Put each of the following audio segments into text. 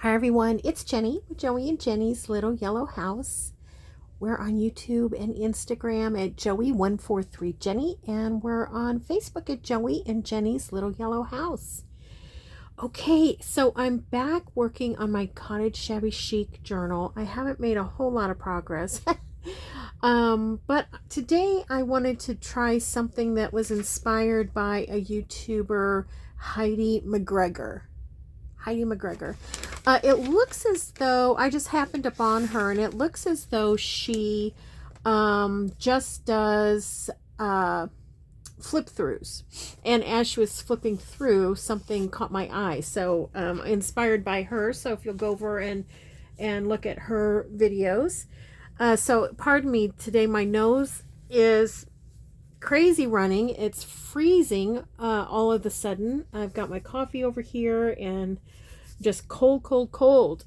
Hi everyone, it's Jenny with Joey and Jenny's Little Yellow House. We're on YouTube and Instagram at Joey143Jenny, and we're on Facebook at Joey and Jenny's Little Yellow House. Okay, so I'm back working on my Cottage Shabby Chic journal. I haven't made a whole lot of progress. But today I wanted to try something that was inspired by a YouTuber, Heidi McGregor. It looks as though I just happened upon her, and it looks as though she just does flip throughs. And as she was flipping through, something caught my eye. So inspired by her. So if you'll go over and look at her videos. So pardon me, today my nose is crazy running. It's freezing all of a sudden. I've got my coffee over here and just cold.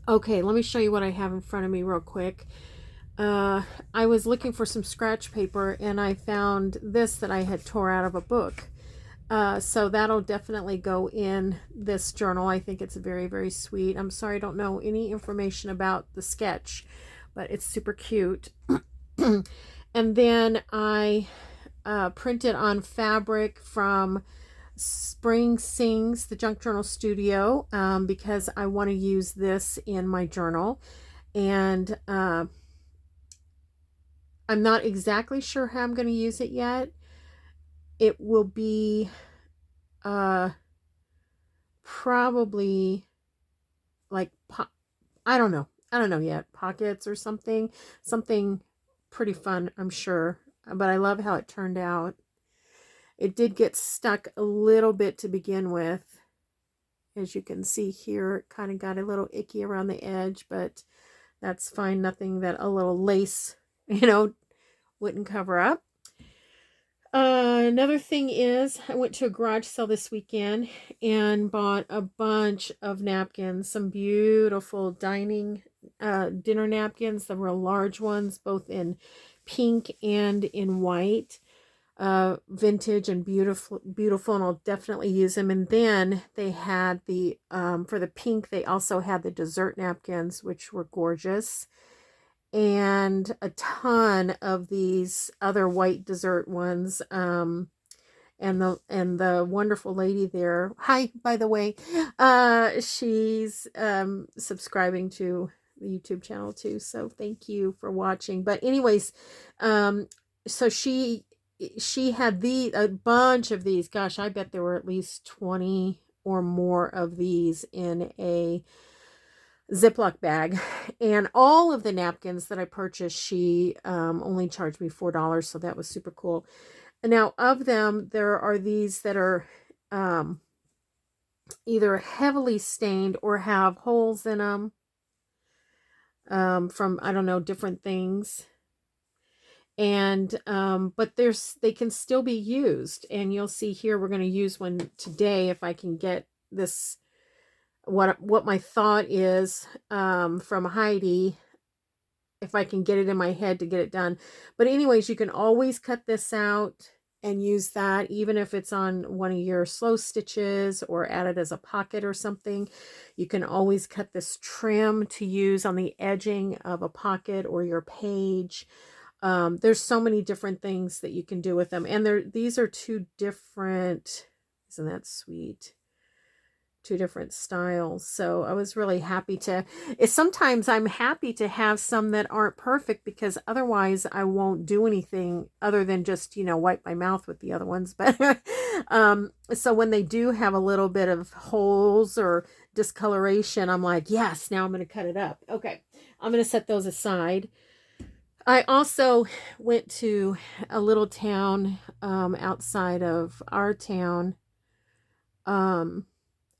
Okay, let me show you what I have in front of me real quick. I was looking for some scratch paper and I found this that I had tore out of a book. So that'll definitely go in this journal. I think it's very, very sweet. I'm sorry I don't know any information about the sketch, but it's super cute. And then I printed on fabric from Spring Sings, the Junk Journal Studio, because I want to use this in my journal. And I'm not exactly sure how I'm going to use it yet. It will be probably like, I don't know yet, pockets or something pretty fun, I'm sure. But I love how it turned out. It did get stuck a little bit to begin with. As you can see here, it kind of got a little icky around the edge, but that's fine. Nothing that a little lace, wouldn't cover up. Another thing is, I went to a garage sale this weekend and bought a bunch of napkins, some beautiful dinner napkins, the real large ones, both in pink and in white. Vintage and beautiful, and I'll definitely use them. And then they had the for the pink, they also had the dessert napkins, which were gorgeous, and a ton of these other white dessert ones. And the wonderful lady there, hi, by the way, she's subscribing to the YouTube channel too, so thank you for watching. But anyways, so she had a bunch of these. Gosh, I bet there were at least 20 or more of these in a Ziploc bag. And all of the napkins that I purchased, she only charged me $4, so that was super cool. And now of them, there are these that are either heavily stained or have holes in them from, I don't know, different things. And but they can still be used, and you'll see here we're going to use one today if I can get this, what my thought is from Heidi, if I can get it in my head to get it done. But anyways, you can always cut this out and use that, even if it's on one of your slow stitches or add it as a pocket or something. You can always cut this trim to use on the edging of a pocket or your page. There's so many different things that you can do with them. And these are two different, isn't that sweet? Two different styles. So I was really happy sometimes I'm happy to have some that aren't perfect, because otherwise I won't do anything other than just, wipe my mouth with the other ones. But so when they do have a little bit of holes or discoloration, I'm like, yes, now I'm going to cut it up. Okay, I'm going to set those aside. I also went to a little town outside of our town.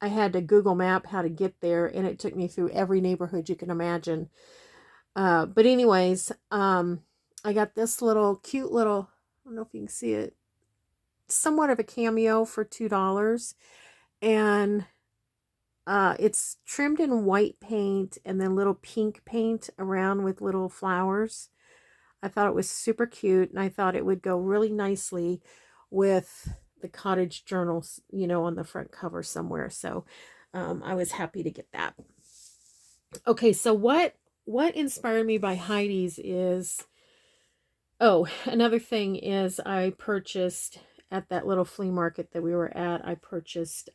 I had to Google map how to get there, and it took me through every neighborhood you can imagine. But anyways, I got this cute little, I don't know if you can see it, somewhat of a cameo for $2. And it's trimmed in white paint and then little pink paint around with little flowers. I thought it was super cute, and I thought it would go really nicely with the Cottage journals, on the front cover somewhere. So I was happy to get that. Okay, so what inspired me by Heidi's is, oh, another thing is I purchased at that little flea market that we were at, I purchased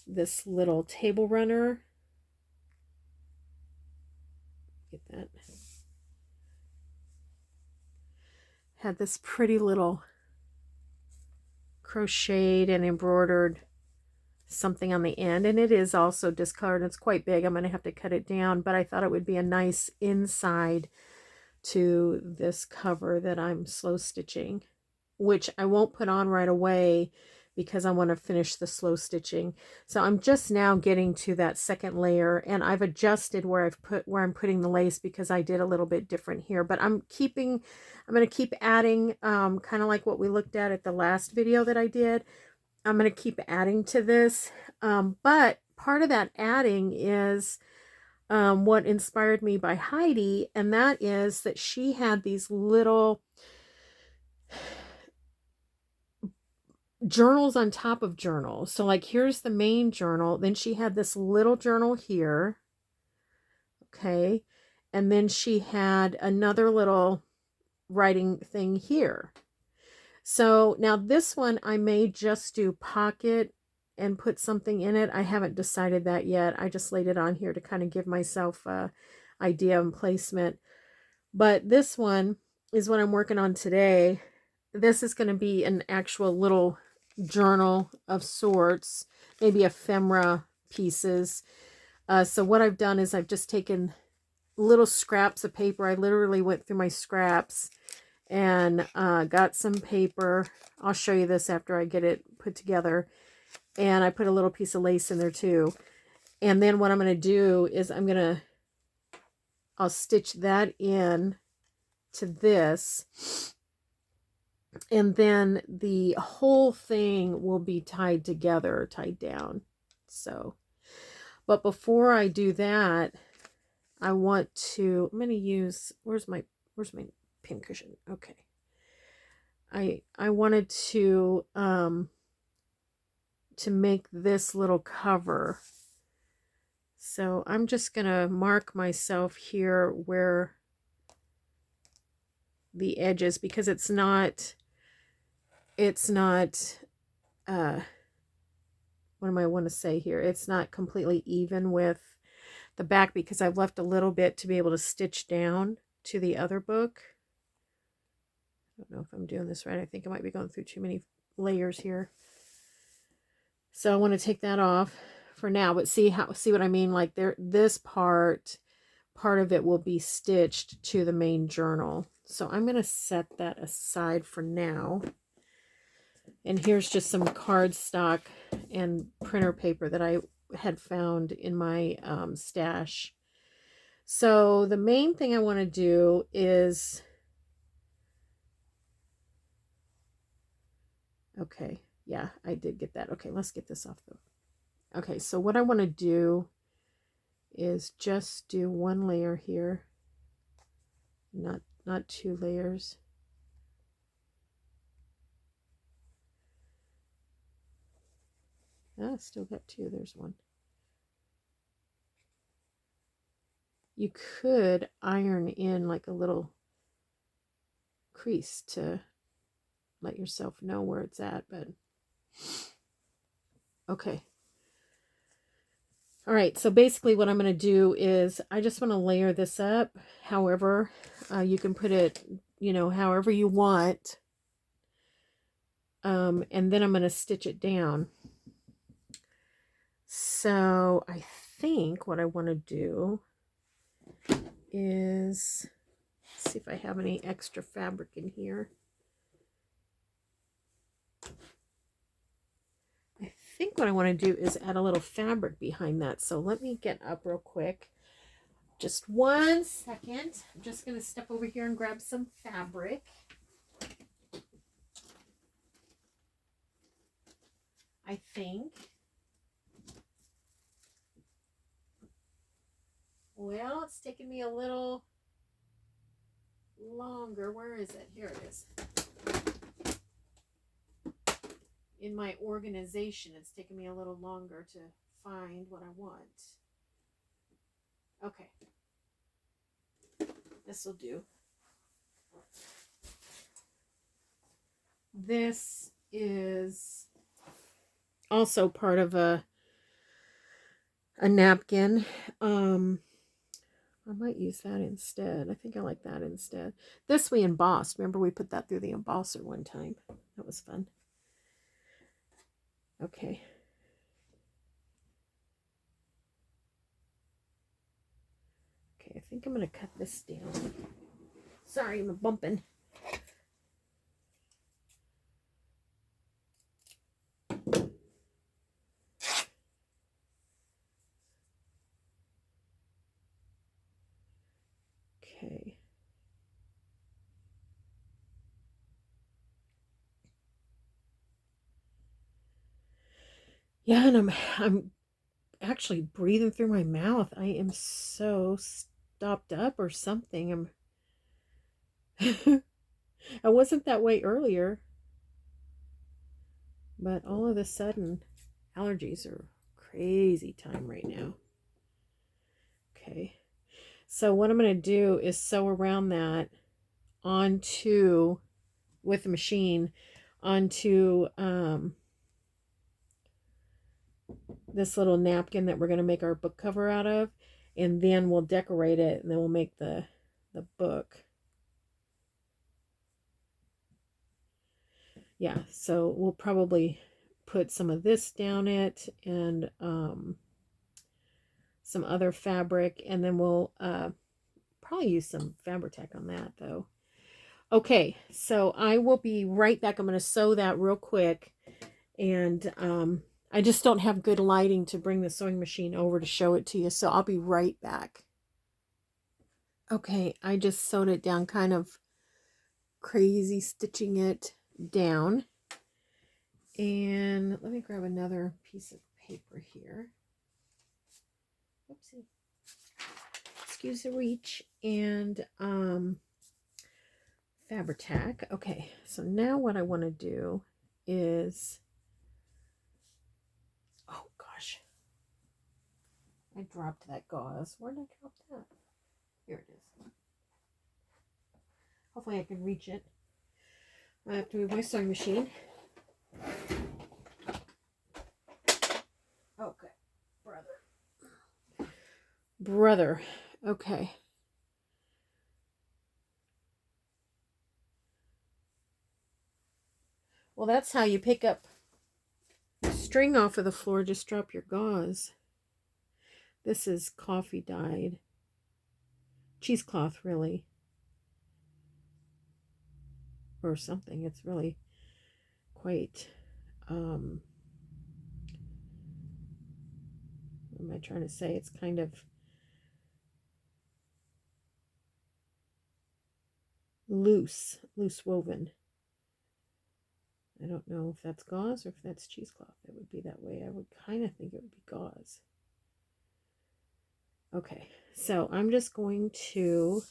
this little table runner. Get that. Had this pretty little crocheted and embroidered something on the end, and it is also discolored. It's quite big. I'm going to have to cut it down, but I thought it would be a nice inside to this cover that I'm slow stitching, which I won't put on right away because I want to finish the slow stitching. So I'm just now getting to that second layer, and I've adjusted where I'm putting the lace because I did a little bit different here, but I'm going to keep adding, kind of like what we looked at the last video that I did. I'm going to keep adding to this, but part of that adding is what inspired me by Heidi, and that is that she had these little journals on top of journals. So like here's the main journal, then she had this little journal here, okay, and then she had another little writing thing here. So now this one I may just do pocket and put something in it. I haven't decided that yet. I just laid it on here to kind of give myself a idea and placement. But this one is what I'm working on today. This is going to be an actual little journal of sorts, maybe ephemera pieces. So what I've done is I've just taken little scraps of paper. I literally went through my scraps and got some paper. I'll show you this after I get it put together. And I put a little piece of lace in there too. And then what I'm going to do is I'll stitch that in to this. And then the whole thing will be tied together, tied down. So, but before I do that, I'm going to use, where's my pin cushion? Okay. I wanted to make this little cover. So I'm just going to mark myself here where the edges, because it's not what do I want to say here? It's not completely even with the back because I've left a little bit to be able to stitch down to the other book. I don't know if I'm doing this right. I think I might be going through too many layers here. So I want to take that off for now, but see what I mean? Like this part of it will be stitched to the main journal. So I'm going to set that aside for now. And here's just some cardstock and printer paper that I had found in my stash. So the main thing I want to do is, okay, yeah, I did get that. Okay, let's get this off though. Okay, so what I want to do is just do one layer here, not two layers. Ah, still got two. There's one. You could iron in like a little crease to let yourself know where it's at, but okay. All right, so basically what I'm going to do is I just want to layer this up. However, you can put it, however you want. And then I'm going to stitch it down. So I think what I want to do is see if I have any extra fabric in here. I think what I want to do is add a little fabric behind that. So let me get up real quick. Just 1 second. I'm just going to step over here and grab some fabric. I think. Well, it's taking me a little longer. Where is it? Here it is. in my organization. It's taken me a little longer to find what I want. Okay. This will do. This is also part of a napkin. I might use that instead. I think I like that instead. This we embossed. Remember we put that through the embosser one time. That was fun. Okay. Okay, I think I'm going to cut this down. Sorry, I'm bumping. Okay. Yeah, and I'm actually breathing through my mouth. I am so stopped up or something. I wasn't that way earlier, but all of a sudden allergies are crazy time right now. Okay. So what I'm going to do is sew around that onto, with the machine, onto this little napkin that we're going to make our book cover out of, and then we'll decorate it, and then we'll make the book. Yeah, so we'll probably put some of this down it and some other fabric, and then we'll probably use some Fabri-Tac on that though. Okay, so I will be right back. I'm going to sew that real quick, and I just don't have good lighting to bring the sewing machine over to show it to you, so I'll be right back. Okay, I just sewed it down, kind of crazy stitching it down. And let me grab another piece of paper here. Oopsie. Excuse the reach. And Fabri-Tac. Okay, so now what I want to do is, oh gosh, I dropped that gauze. Where did I drop that? Here it is. Hopefully I can reach it. I have to move my sewing machine. Okay, brother. Okay. Well, that's how you pick up string off of the floor. Just drop your gauze. This is coffee dyed cheesecloth, really, or something. It's really quite what am I trying to say? It's kind of loose woven. I don't know if that's gauze or if that's cheesecloth. It would be that way. I would kind of think it would be gauze. Okay, so I'm just going to,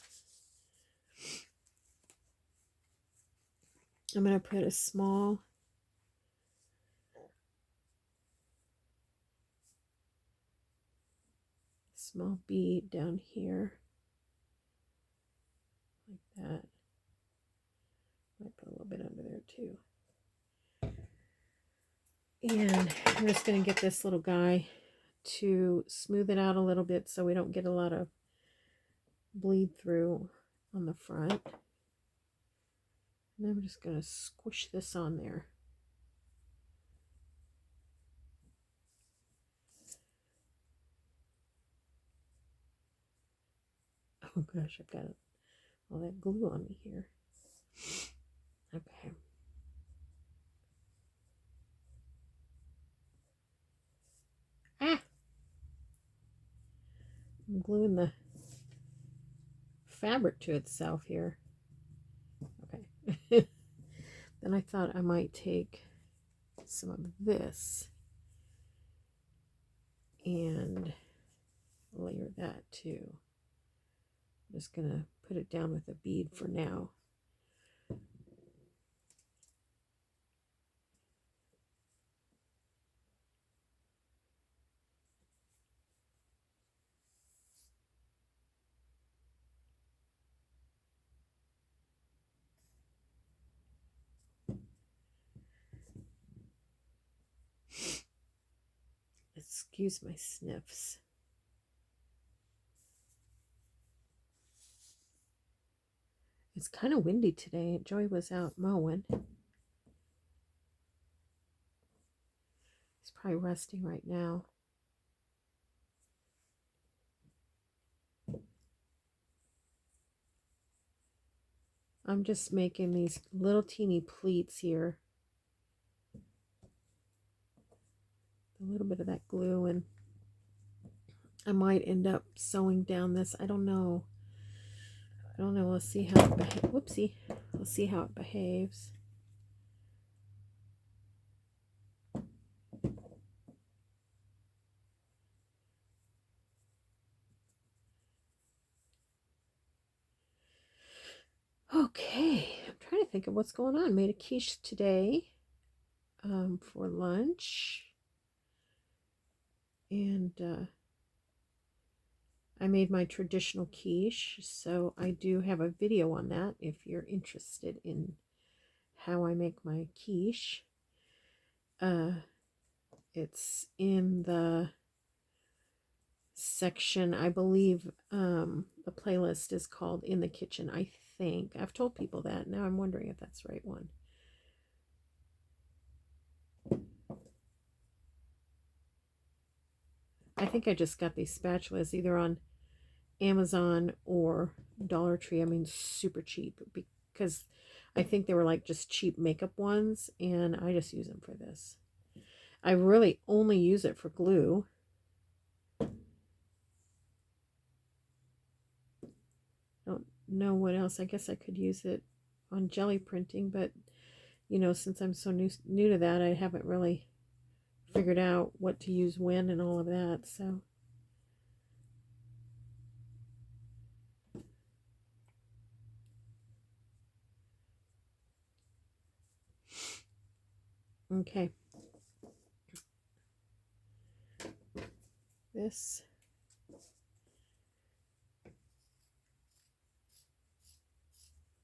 I'm going to put a small bead down here, like that. Might put a little bit under there too. And I'm just going to get this little guy to smooth it out a little bit so we don't get a lot of bleed through on the front. And I'm just going to squish this on there. Oh gosh, I've got all that glue on me here. Okay. Ah! I'm gluing the fabric to itself here. Okay. Then I thought I might take some of this and layer that too. I'm just going to put it down with a bead for now. Excuse my sniffs. It's kind of windy today. Joey was out mowing. He's probably resting right now. I'm just making these little teeny pleats here. A little bit of that glue, and I might end up sewing down this. I don't know. We'll see how it behaves. Whoopsie. We'll see how it behaves. Okay, I'm trying to think of what's going on. Made a quiche today for lunch. And I made my traditional quiche, so I do have a video on that if you're interested in how I make my quiche. It's in the section, I believe the playlist is called In the Kitchen, I think. I've told people that. Now I'm wondering if that's the right one. I think I just got these spatulas either on Amazon or Dollar Tree. I mean, super cheap, because I think they were like just cheap makeup ones, and I just use them for this. I really only use it for glue. Don't know what else. I guess I could use it on jelly printing, but you know, since I'm so new to that, I haven't really figured out what to use when and all of that. So okay, this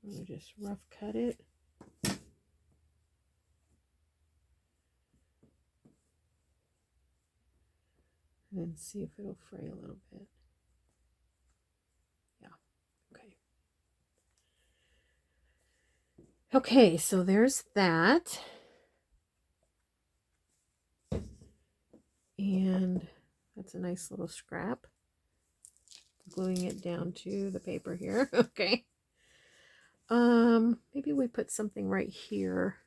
I'm gonna just rough cut it. And then see if it'll fray a little bit. Yeah, okay. Okay, so there's that. And that's a nice little scrap. Gluing it down to the paper here. Okay. Maybe we put something right here.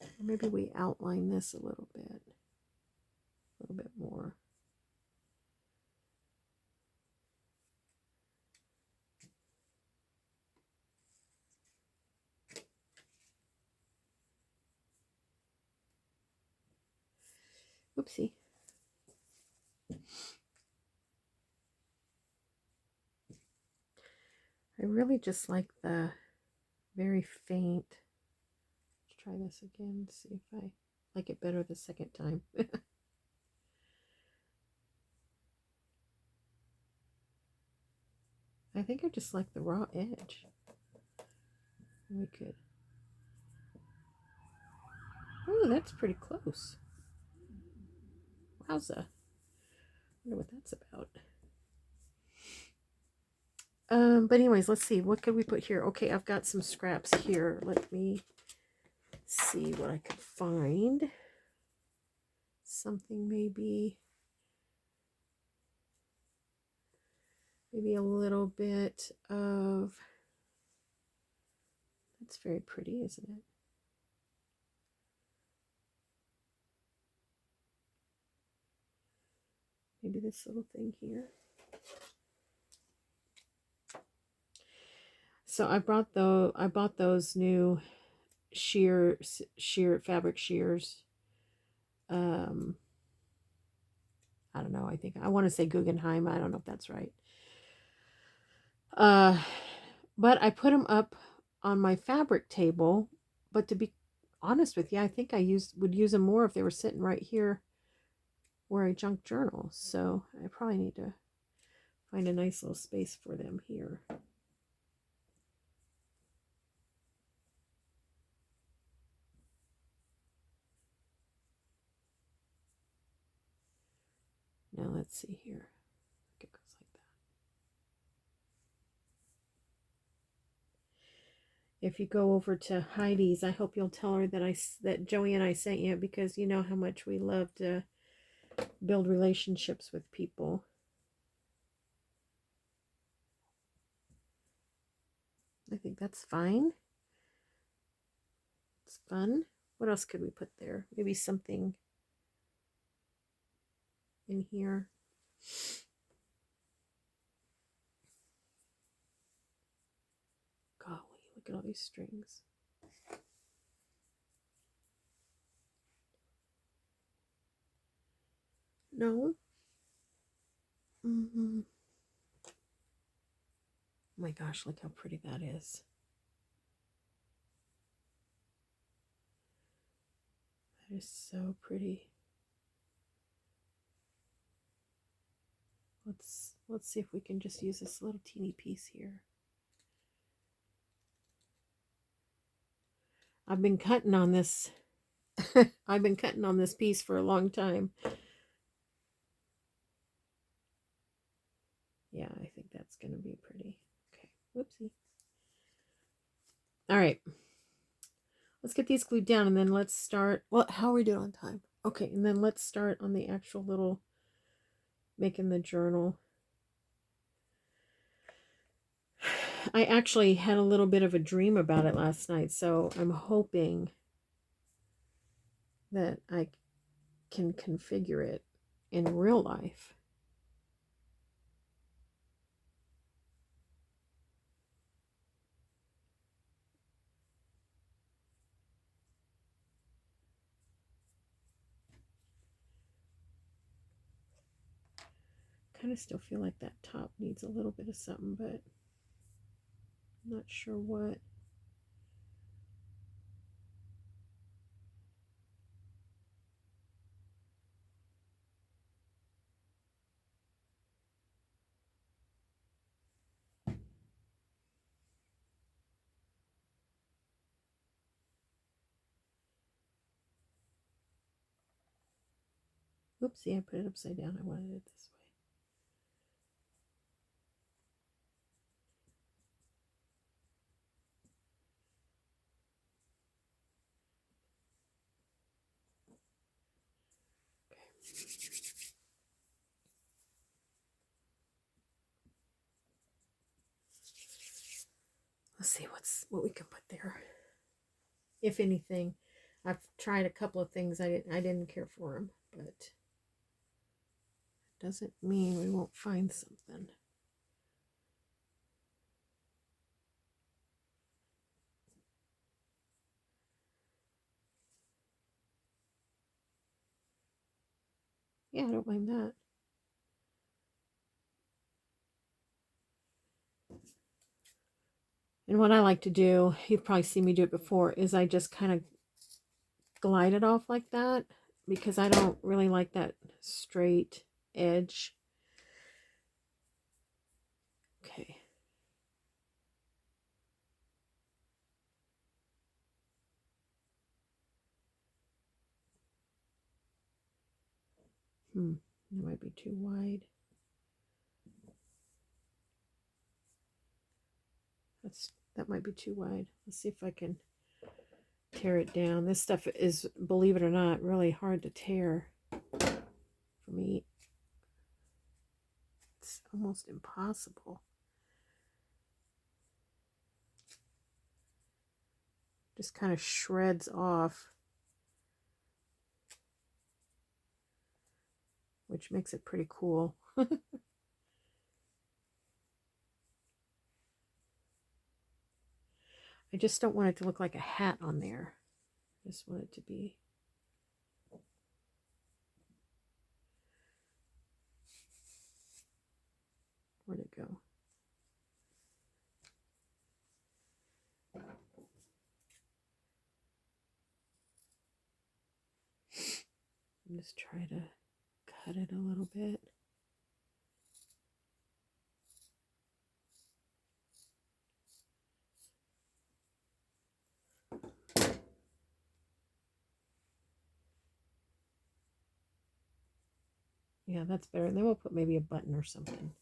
Or maybe we outline this a little bit more. Oopsie. I really just like the very faint. Let's try this again, see if I like it better the second time. I think I just like the raw edge. We could. Oh, that's pretty close. Wowza. I wonder what that's about. But anyways, let's see. What could we put here? Okay, I've got some scraps here. Let me see what I could find. Something maybe a little bit of, that's very pretty, isn't it? Maybe this little thing here. So I bought those new fabric shears. I don't know. I want to say Guggenheim. I don't know if that's right. But I put them up on my fabric table. But to be honest with you, I think I would use them more if they were sitting right here where I junk journal. So I probably need to find a nice little space for them here. let's see here. It goes like that. If you go over to Heidi's, I hope you'll tell her that Joey and I sent you, because you know how much we love to build relationships with people. I think that's fine. It's fun. What else could we put there? Maybe something in here. Golly, look at all these strings. No. Oh my gosh, look how pretty that is. That is so pretty. Let's see if we can just use this little teeny piece here. I've been cutting on this. I've been cutting on this piece for a long time. Yeah, I think that's going to be pretty. Okay, whoopsie. All right. Let's get these glued down and then let's start. Well, how are we doing on time? Okay, and then let's start on the actual little, making the journal. I actually had a little bit of a dream about it last night, so I'm hoping that I can configure it in real life. Kind of still feel like that top needs a little bit of something, but I'm not sure what. Oopsie, I put it upside down. I wanted it this way. Let's see what we can put there. If anything, I've tried a couple of things. I didn't care for them, but doesn't mean we won't find something. Yeah, I don't mind that. And what I like to do, you've probably seen me do it before, is I just kind of glide it off like that, because I don't really like that straight edge. Okay. That might be too wide. That might be too wide. Let's see if I can tear it down. This stuff is, believe it or not, really hard to tear for me. It's almost impossible. Just kind of shreds off, which makes it pretty cool. I just don't want it to look like a hat on there. I just want it to be. Where'd it go? Just try to cut it a little bit. Yeah, that's better. And then we'll put maybe a button or something.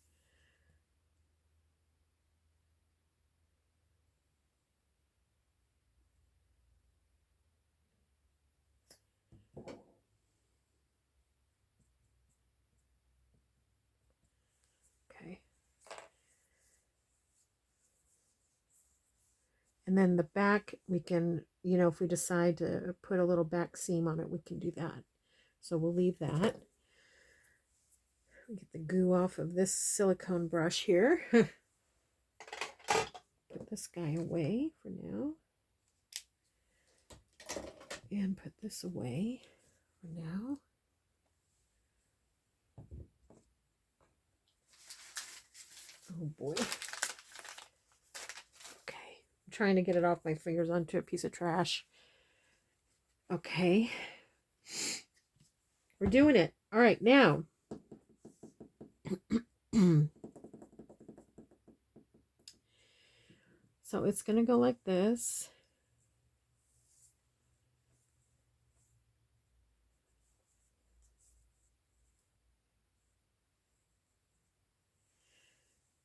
Okay. And then the back, we can, you know, if we decide to put a little back seam on it, we can do that. So we'll leave that. Get the goo off of this silicone brush here. Put this guy away for now. And put this away for now. Oh boy. Okay. I'm trying to get it off my fingers onto a piece of trash. Okay. We're doing it. All right, now. So it's going to go like this.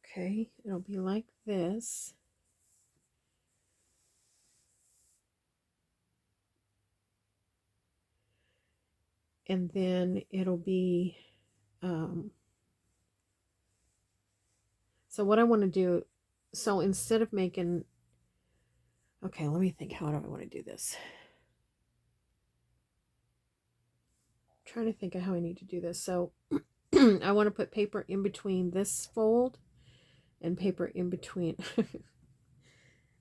Okay, it'll be like this. And then it'll be, so what I want to do, so instead of making, okay, let me think, how do I want to do this? I'm trying to think of how I need to do this. So I want to put paper in between this fold and paper in between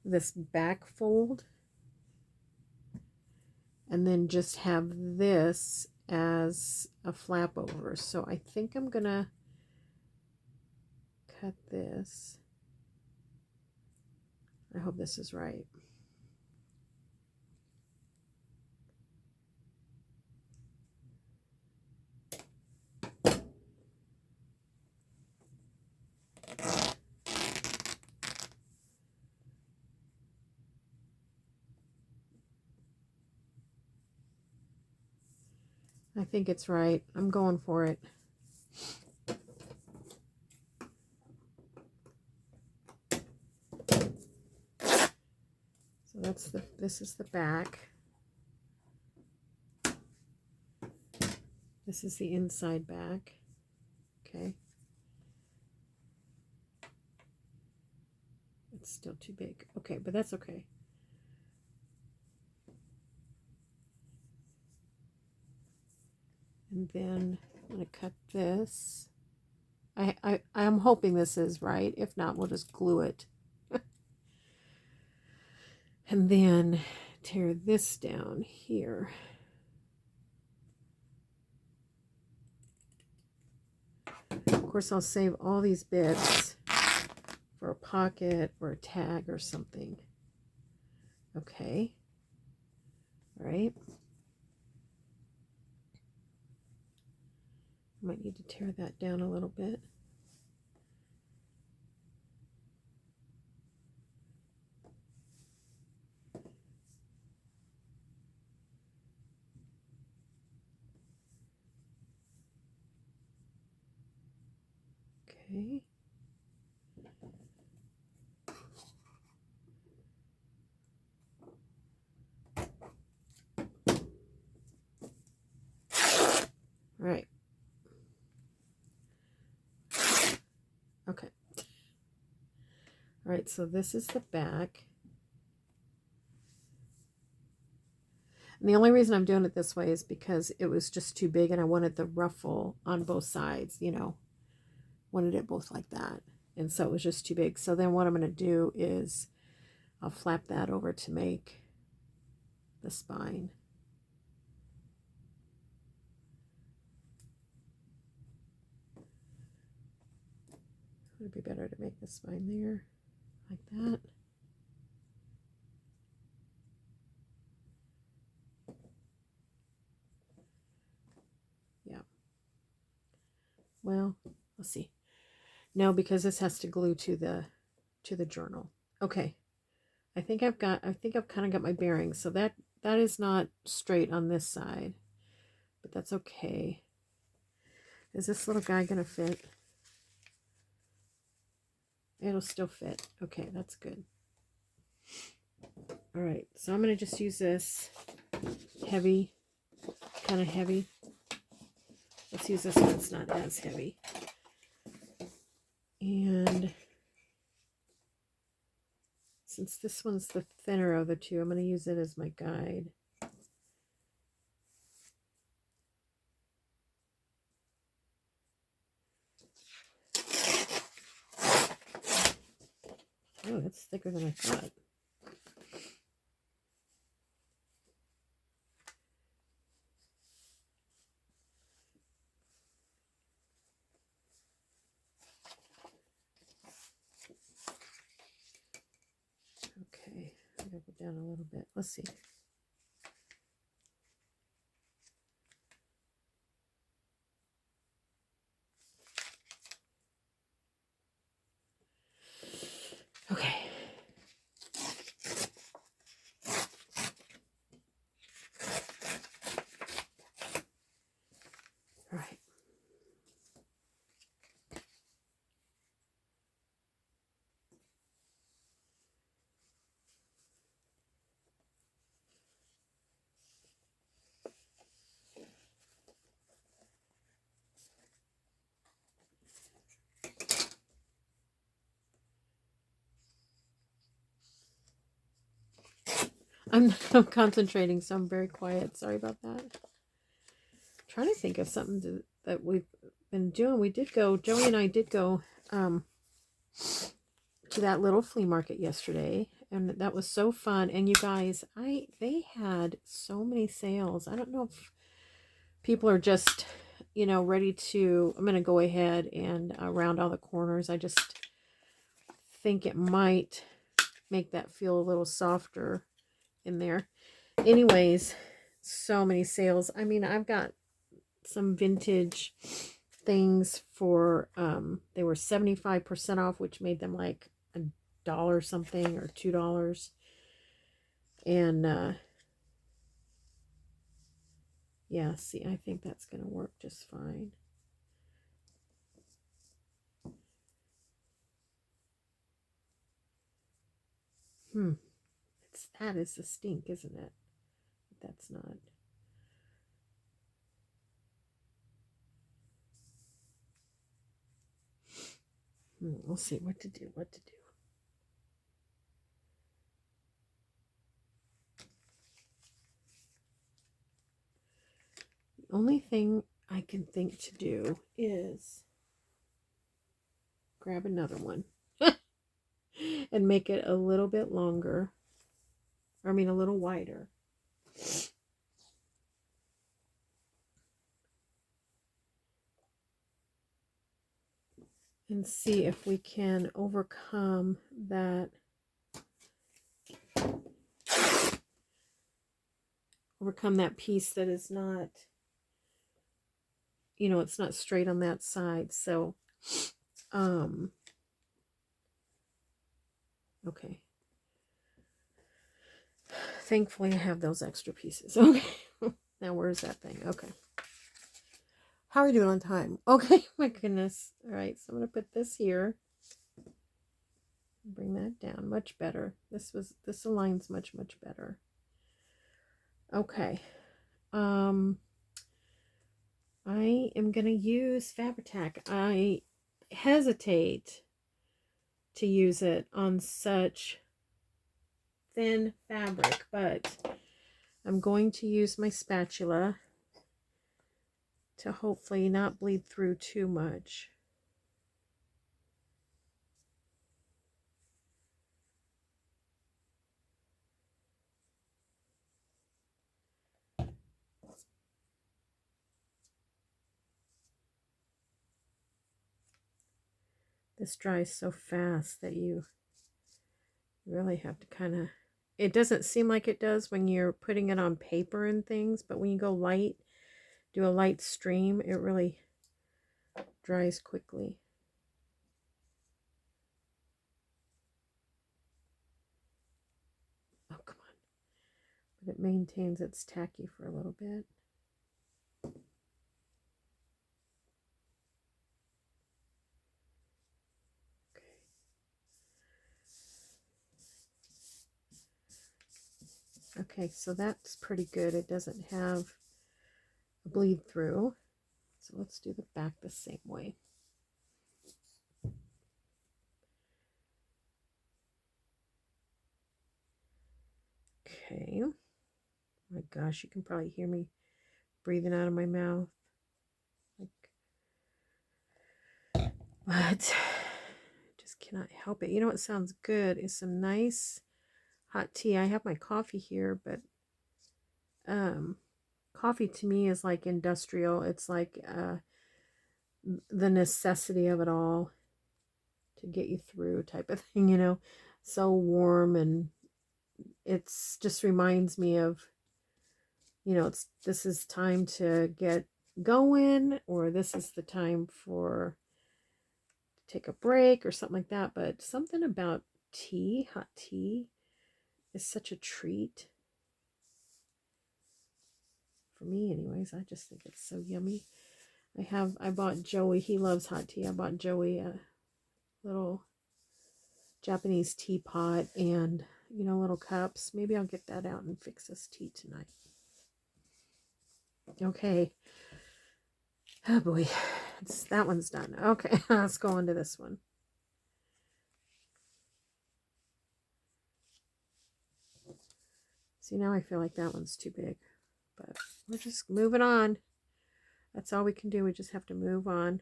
this back fold. And then just have this as a flap over. So I think I'm going to cut this. I hope this is right. I think it's right. I'm going for it. So that's this is the back. This is the inside back. Okay. It's still too big. Okay, but that's okay. And then I'm going to cut this. I'm hoping this is right. If not, we'll just glue it. And then tear this down here. Of course, I'll save all these bits for a pocket or a tag or something. Okay. All right. I might need to tear that down a little bit. Okay. All right. Okay. All right, so this is the back. And the only reason I'm doing it this way is because it was just too big and I wanted the ruffle on both sides, you know, wanted it both like that. And so it was just too big. So then what I'm going to do is I'll flap that over to make the spine. Would it be better to make the spine there like that? Yeah. Well, let's see. No, because this has to glue to the journal. Okay. I think I've kind of got my bearings. So that is not straight on this side, but that's okay. Is this little guy going to fit? It'll still fit. Okay, that's good. All right, so I'm going to just use this heavy, kind of heavy. Let's use this one that's not as heavy. And since this one's the thinner of the two, I'm going to use it as my guide. Oh, that's thicker than I thought. Okay, I'm going to go down a little bit. Let's see. Okay. All right. I'm concentrating, so I'm very quiet. Sorry about that. I'm trying to think of something that we've been doing. We did go, Joey and I did go to that little flea market yesterday, and that was so fun. And you guys, they had so many sales. I don't know if people are just, ready to, I'm going to go ahead and round all the corners. I just think it might make that feel a little softer in there. Anyways, so many sales. I mean, I've got some vintage things for they were 75% off, which made them like $1 something or $2. And yeah, see, I think that's gonna work just fine. That is the stink, isn't it? That's not. We'll see what to do. The only thing I can think to do is grab another one and make it a little bit longer. I mean, a little wider. And see if we can overcome that. Overcome that piece that is not, it's not straight on that side. So, okay. Thankfully, I have those extra pieces. Okay. Now, where's that thing? Okay. How are we doing on time? Okay. My goodness. All right. So I'm going to put this here. Bring that down. Much better. This aligns much, much better. Okay. I am going to use Fabri-Tac. I hesitate to use it on such thin fabric, but I'm going to use my spatula to hopefully not bleed through too much. This dries so fast that you really have to kind of, it doesn't seem like it does when you're putting it on paper and things, but when you go light, do a light stream, it really dries quickly. Oh, come on. But it maintains its tacky for a little bit. Okay, so that's pretty good. It doesn't have a bleed through. So let's do the back the same way. Okay. Oh my gosh, you can probably hear me breathing out of my mouth. But just cannot help it. You know what sounds good is some nice hot tea. I have my coffee here, but coffee to me is like industrial. It's like the necessity of it all to get you through type of thing, you know. So warm, and it's just reminds me of, you know, this is time to get going, or this is the time for take a break or something like that. But something about tea, hot tea, is such a treat for me anyways. I just think it's so yummy. I bought Joey, he loves hot tea. I bought Joey a little Japanese teapot and, you know, little cups. Maybe I'll get that out and fix this tea tonight. Okay. Oh boy, that one's done. Okay, let's go on to this one. See, now I feel like that one's too big, but we're just moving on. That's all we can do. We just have to move on.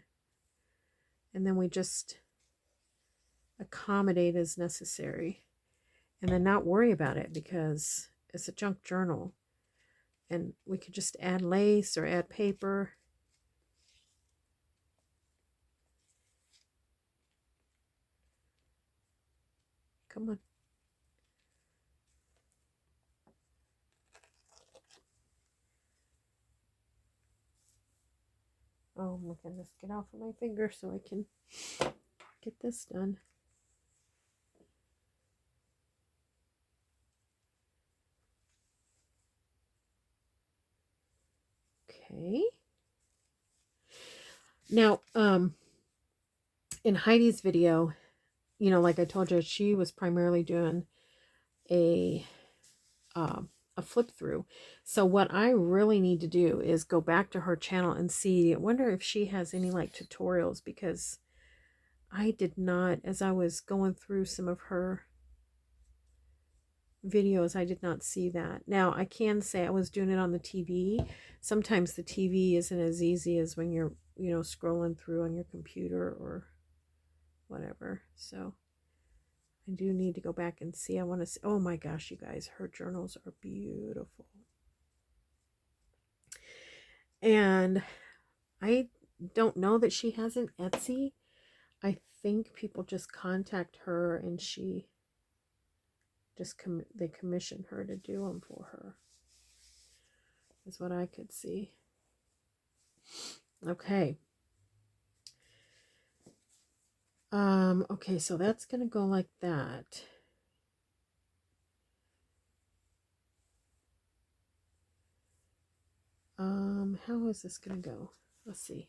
And then we just accommodate as necessary. And then not worry about it because it's a junk journal. And we could just add lace or add paper. Come on. Oh my goodness, get off of my finger so I can get this done. Okay. Now, in Heidi's video, you know, like I told you, she was primarily doing a flip through. So what I really need to do is go back to her channel and see, I wonder if she has any like tutorials, because I did not, as I was going through some of her videos, I did not see that. Now I can say I was doing it on the TV. Sometimes the TV isn't as easy as when you're, you know, scrolling through on your computer or whatever. So I do need to go back and see. I want to see. Oh my gosh, you guys, her journals are beautiful. And I don't know that she has an Etsy. I think people just contact her and she just they commission her to do them for her. Is what I could see. Okay. Okay, so that's gonna go like that. How is this gonna go? Let's see.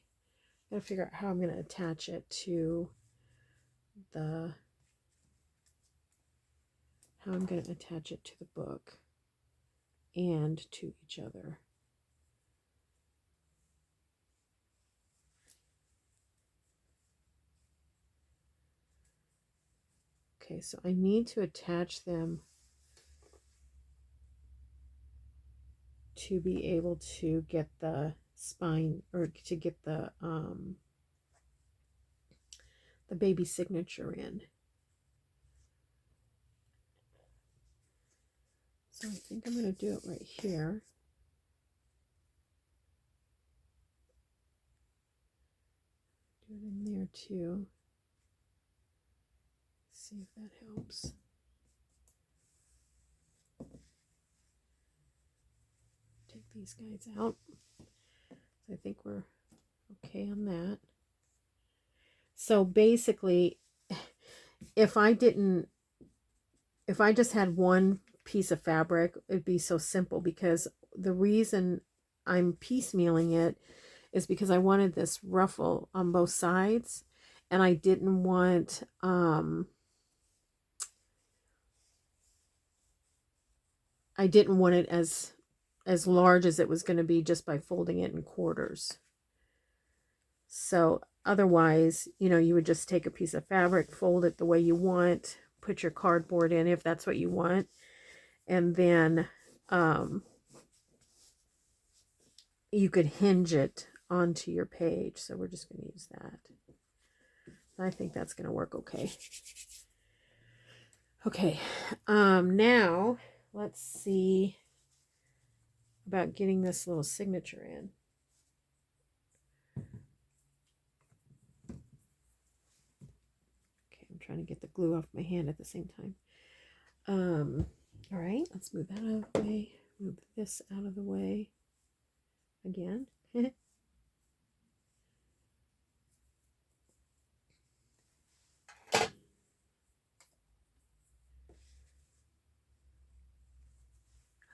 Gotta figure out how I'm gonna attach it to the book and to each other. Okay, so I need to attach them to be able to get the spine, or to get the baby signature in. So I think I'm going to do it right here. Do it in there too. See if that helps. Take these guys out. So I think we're okay on that. So basically, if I just had one piece of fabric, it'd be so simple, because the reason I'm piecemealing it is because I wanted this ruffle on both sides, and I didn't want I didn't want it as large as it was going to be just by folding it in quarters. So otherwise, you know, you would just take a piece of fabric, fold it the way you want, put your cardboard in if that's what you want, and then you could hinge it onto your page. So we're just going to use that. I think that's going to work okay. Okay, now let's see about getting this little signature in. Okay, I'm trying to get the glue off my hand at the same time. All right, let's move that out of the way. Move this out of the way again.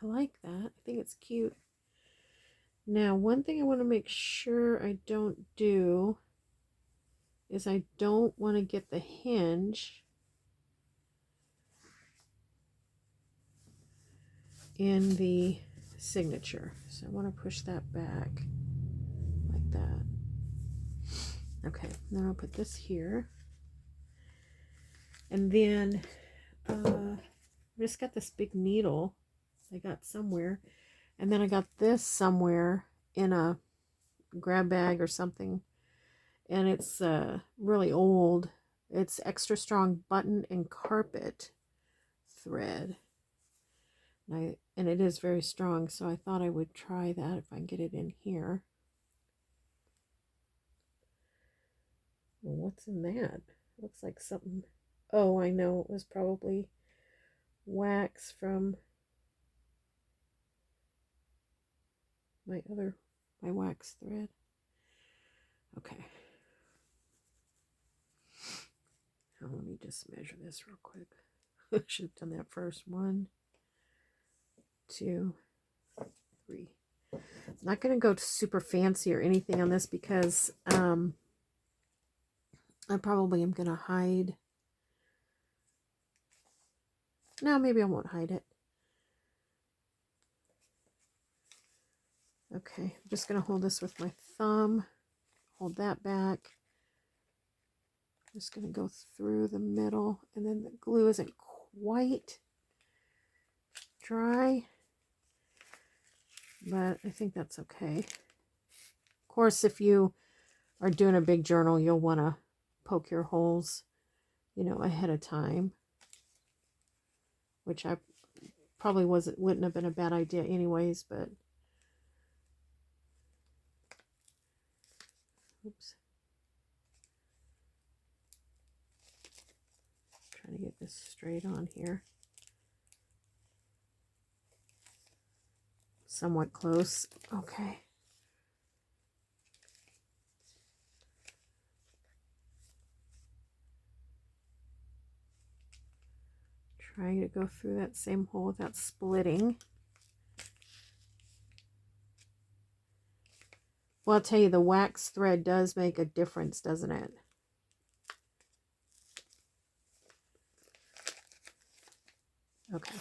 I like that. I think it's cute. Now, one thing I want to make sure I don't do is I don't want to get the hinge in the signature. So I want to push that back like that. Okay, then I'll put this here. And then I just got this big needle I got somewhere. And then I got this somewhere in a grab bag or something. And it's really old. It's extra strong button and carpet thread. And it is very strong, so I thought I would try that if I can get it in here. Well, what's in that? Looks like something. Oh, I know, it was probably wax from my wax thread. Okay. Now let me just measure this real quick. I should have done that first. 1, 2, 3. I'm not going to go super fancy or anything on this because I probably am going to hide. No, maybe I won't hide it. Okay, I'm just going to hold this with my thumb. Hold that back. I'm just going to go through the middle, and then the glue isn't quite dry, but I think that's okay. Of course, if you are doing a big journal, you'll want to poke your holes, you know, ahead of time, which I probably wouldn't have been a bad idea anyways, but oops. Trying to get this straight on here. Somewhat close. Okay. Trying to go through that same hole without splitting. Well, I'll tell you, the wax thread does make a difference, doesn't it? Okay.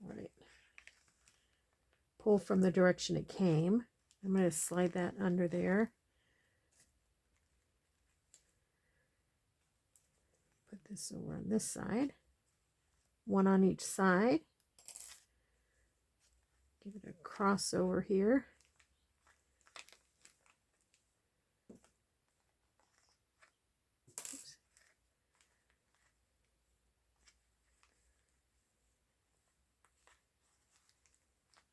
All right. Pull from the direction it came. I'm going to slide that under there. Put this over on this side. One on each side. Give it a crossover here. Oops.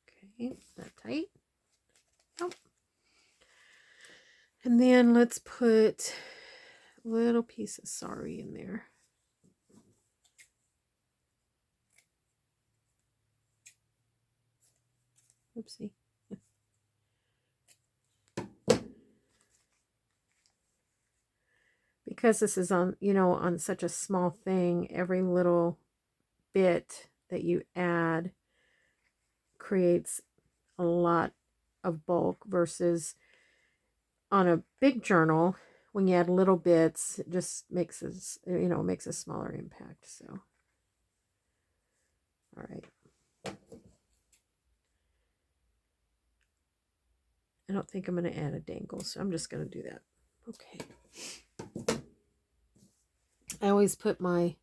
Okay, is that tight? Nope. And then let's put a little piece of sari in there. Oopsie. Because this is on, you know, on such a small thing, every little bit that you add creates a lot of bulk versus on a big journal, when you add little bits, it just makes this, you know, makes a smaller impact. So, all right. I don't think I'm going to add a dangle, so I'm just going to do that. Okay. I always put my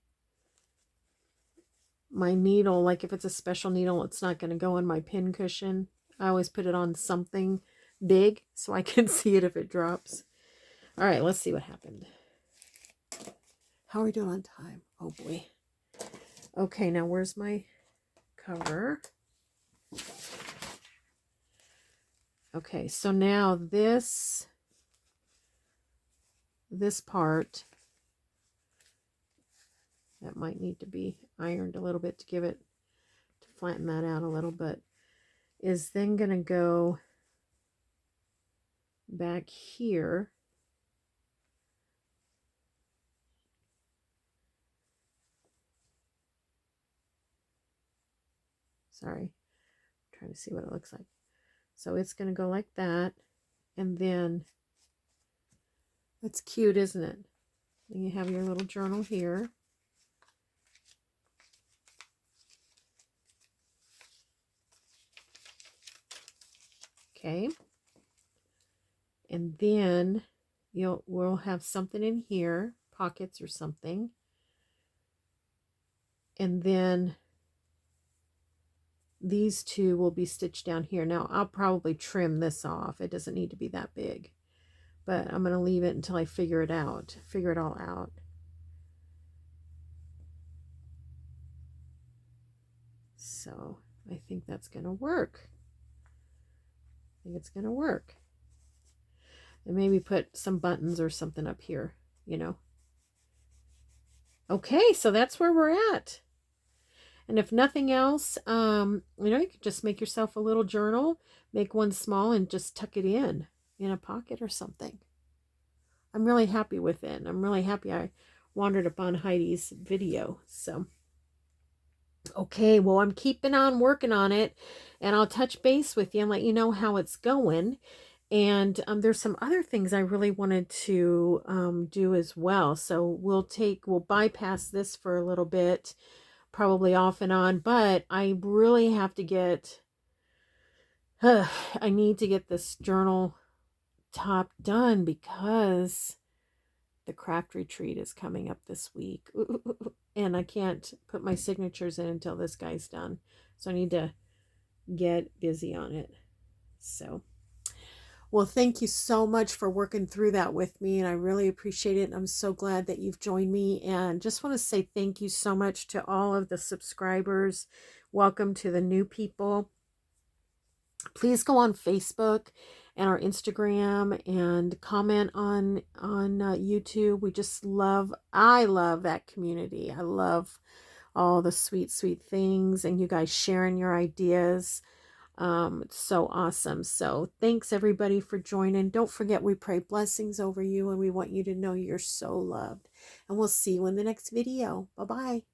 needle, like if it's a special needle, it's not going to go in my pin cushion. I always put it on something big so I can see it if it drops. All right, let's see what happened. How are we doing on time? Oh boy. Okay, now where's my cover? Okay, so now this part, that might need to be ironed a little bit to give it, to flatten that out a little bit, is then going to go back here. Sorry, I'm trying to see what it looks like. So it's going to go like that, and then that's cute, isn't it? Then you have your little journal here. Okay. And then we'll have something in here, pockets or something. And then these two will be stitched down here. Now I'll probably trim this off. It doesn't need to be that big, but I'm going to leave it until I figure it all out. So I think that's going to work. I think it's going to work. And maybe put some buttons or something up here, you know. Okay, so that's where we're at. And if nothing else, you know, you could just make yourself a little journal, make one small and just tuck it in a pocket or something. I'm really happy with it. I'm really happy I wandered upon Heidi's video. So, okay, well, I'm keeping on working on it, and I'll touch base with you and let you know how it's going. And there's some other things I really wanted to do as well. So we'll bypass this for a little bit, probably off and on, but I really have to get, I need to get this journal top done because the craft retreat is coming up this week. And I can't put my signatures in until this guy's done. So I need to get busy on it. So, well, thank you so much for working through that with me, and I really appreciate it. I'm so glad that you've joined me, and just want to say thank you so much to all of the subscribers. Welcome to the new people. Please go on Facebook and our Instagram and comment on YouTube. I love that community. I love all the sweet things, and you guys sharing your ideas. It's so awesome. So thanks everybody for joining. Don't forget, we pray blessings over you, and we want you to know you're so loved. And we'll see you in the next video. Bye-bye.